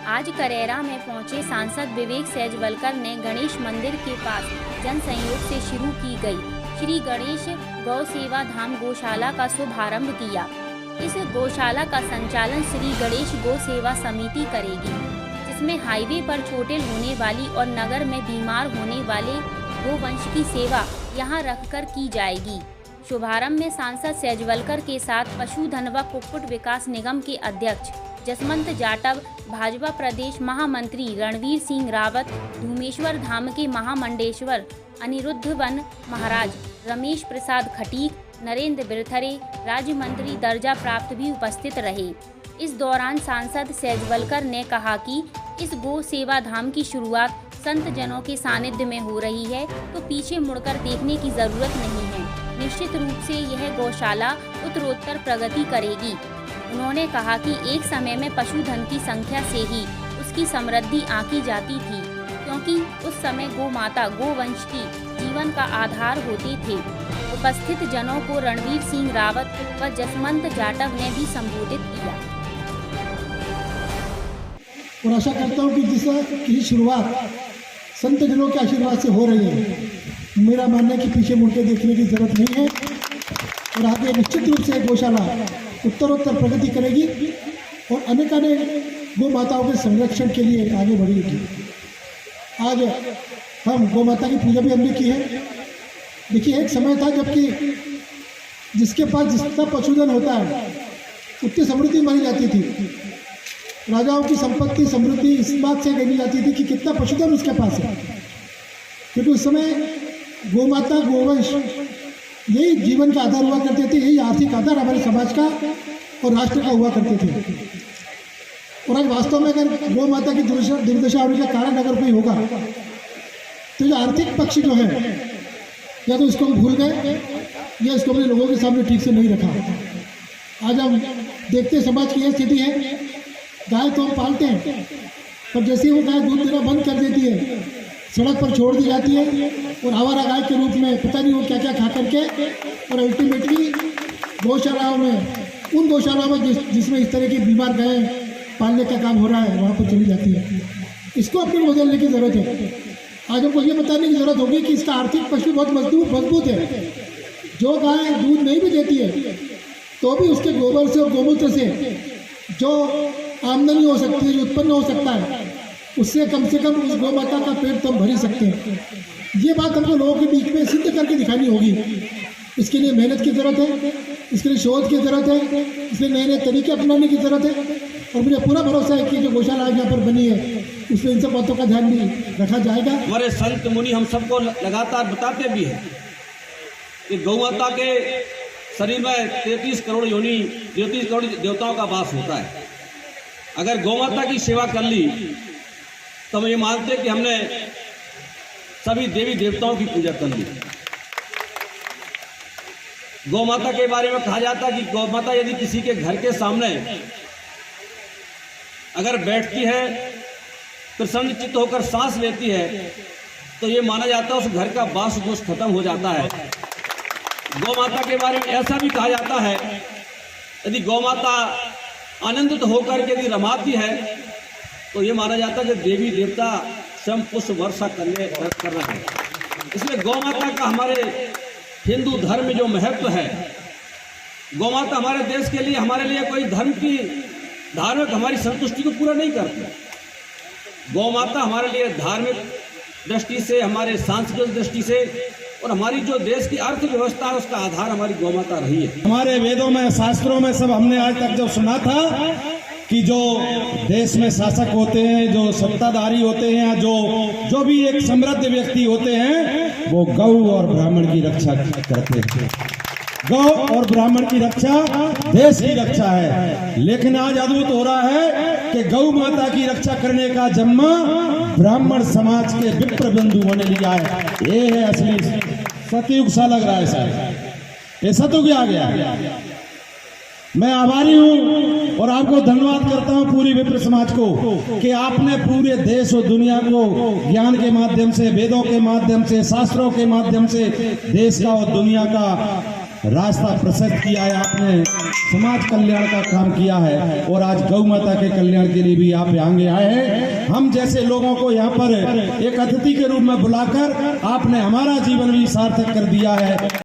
आज करेरा में पहुंचे सांसद विवेक सैजवलकर ने गणेश मंदिर के पास जन सहयोग से शुरू की गई श्री गणेश गौ सेवा धाम गौशाला का शुभारंभ किया। इस गौशाला का संचालन श्री गणेश गौ सेवा समिति करेगी, जिसमें हाईवे पर चोटिल होने वाली और नगर में बीमार होने वाले गोवंश की सेवा यहां रखकर की जाएगी। शुभारंभ में सांसद सैजवलकर के साथ पशुधन व कुक्कुट विकास निगम के अध्यक्ष जसवंत जाटव, भाजपा प्रदेश महामंत्री रणवीर सिंह रावत, धूमेश्वर धाम के महामंडेश्वर अनिरुद्ध वन महाराज, रमेश प्रसाद खटीक, नरेंद्र बिरथरे, राज्य मंत्री दर्जा प्राप्त भी उपस्थित रहे। इस दौरान सांसद सैजवलकर ने कहा कि इस गौ सेवा धाम की शुरुआत संत जनों के सानिध्य में हो रही है, तो पीछे मुड़कर देखने की जरूरत नहीं है। निश्चित रूप से यह गौशाला उत्तरोत्तर प्रगति करेगी। उन्होंने कहा कि एक समय में पशुधन की संख्या से ही उसकी समृद्धि आंकी जाती थी, क्योंकि उस समय गौ माता गोवंश की जीवन का आधार होते थे। उपस्थित जनों को रणवीर सिंह रावत व जसवंत जाटव ने भी संबोधित किया। और आशा करता हूँ कि जिसकी शुरुआत संत जनों के आशीर्वाद से हो रही है। मेरा मानना है कि पीछे मुड़ के देखने की जरूरत नहीं है और आगे निश्चित रूप से गौशाला उत्तरोत्तर प्रगति करेगी और अनेकानेक गौ माताओं के संरक्षण के लिए आगे बढ़ेगी। आज हम गौ माता की पूजा भी हमने की है। देखिए, एक समय था जबकि जिसके पास जितना पशुधन होता है उतनी समृद्धि मानी जाती थी। राजाओं की संपत्ति समृद्धि इस बात से गणी जाती थी कि कितना पशुधन उसके पास है, क्योंकि उस समय गौ माता गोवंश यही जीवन का आधार हुआ करते थे, यही आर्थिक आधार हमारे समाज का और राष्ट्र का हुआ करते थे। और आज वास्तव में अगर गौ माता की दुर्दशा होने का कारण अगर कोई होगा तो ये आर्थिक पक्ष जो है, या तो इसको हम भूल गए या इसको अपने लोगों के सामने ठीक से नहीं रखा। आज हम देखते समाज की यह स्थिति है, गाय तो हम पालते हैं, पर जैसे ही वो गाय दूध देना बंद कर देती है, सड़क पर छोड़ दी जाती है और आवारा गाय के रूप में पता नहीं वो क्या क्या खा करके, और अल्टीमेटली गौशालाओं में, उन गौशालाओं में जिसमें इस तरह की बीमार गायें पालने का काम हो रहा है, वहाँ पर चली जाती है। इसको अपने बदलने की ज़रूरत है। आज हमको ये बताने की ज़रूरत होगी कि इसका आर्थिक पक्ष बहुत मजबूत है। जो गाय दूध नहीं भी देती है तो भी उसके गोबर से और गोमूत्र से जो आमदनी हो सकती है, जो उत्पन्न हो सकता है, उससे कम उस गौ माता का पेट तो हम भर ही सकते हैं। ये बात हमको लोगों के बीच में सिद्ध करके दिखानी होगी। इसके लिए मेहनत की ज़रूरत है, इसके लिए शोध की ज़रूरत है, इसलिए नए नए तरीके अपनाने की ज़रूरत है। और मुझे पूरा भरोसा है कि जो गौशाला आज यहाँ पर बनी है उसमें इन सब बातों का ध्यान भी रखा जाएगा। हमारे संत मुनि हम सबको लगातार बताते भी हैं कि गौ माता के शरीर में 33 करोड़ योनि, 33 करोड़ देवताओं का वास होता है। अगर गौ माता की सेवा कर ली तो हम ये मानते हैं कि हमने सभी देवी देवताओं की पूजा कर ली। गौ माता के बारे में कहा जाता है कि गौ माता यदि किसी के घर के सामने अगर बैठती है, प्रसन्न चित्त होकर सांस लेती है, तो ये माना जाता है उस घर का वास दोष खत्म हो जाता है। गौ माता के बारे में ऐसा भी कहा जाता है, यदि गौ माता आनंदित होकर के यदि रमाती है तो ये माना जाता है कि देवी देवता स्वयं पुष्प वर्षा कर रहे हैं। इसलिए गौ माता का हमारे हिंदू धर्म में जो महत्व है, गौ माता हमारे देश के लिए, हमारे लिए कोई धर्म की धार्मिक हमारी संतुष्टि को पूरा नहीं करती। गौ माता हमारे लिए धार्मिक दृष्टि से, हमारे सांस्कृतिक दृष्टि से और हमारी जो देश की अर्थव्यवस्था है उसका आधार हमारी गौ माता रही है। हमारे वेदों में, शास्त्रों में सब हमने आज तक जो सुना था कि जो देश में शासक होते हैं, जो सत्ताधारी होते हैं, जो भी एक समृद्ध व्यक्ति होते हैं, वो गौ और ब्राह्मण की रक्षा करते हैं। गौ और ब्राह्मण की रक्षा देश की रक्षा है। लेकिन आज अद्भुत हो रहा है कि गौ माता की रक्षा करने का जन्म ब्राह्मण समाज के विप्र बंधु होने लिया है। ये है असली सतयुग सा लग रहा है सर, ये सतयुग आ गया। मैं आभारी हूं और आपको धन्यवाद करता हूं पूरी विप्र समाज को कि आपने पूरे देश और दुनिया को ज्ञान के माध्यम से, वेदों के माध्यम से, शास्त्रों के माध्यम से देश का और दुनिया का रास्ता प्रशस्त किया है, आपने समाज कल्याण का काम किया है और आज गौ माता के कल्याण के लिए भी आप आगे आए हैं। हम जैसे लोगों को यहाँ पर एक अतिथि के रूप में बुलाकर आपने हमारा जीवन भी सार्थक कर दिया है।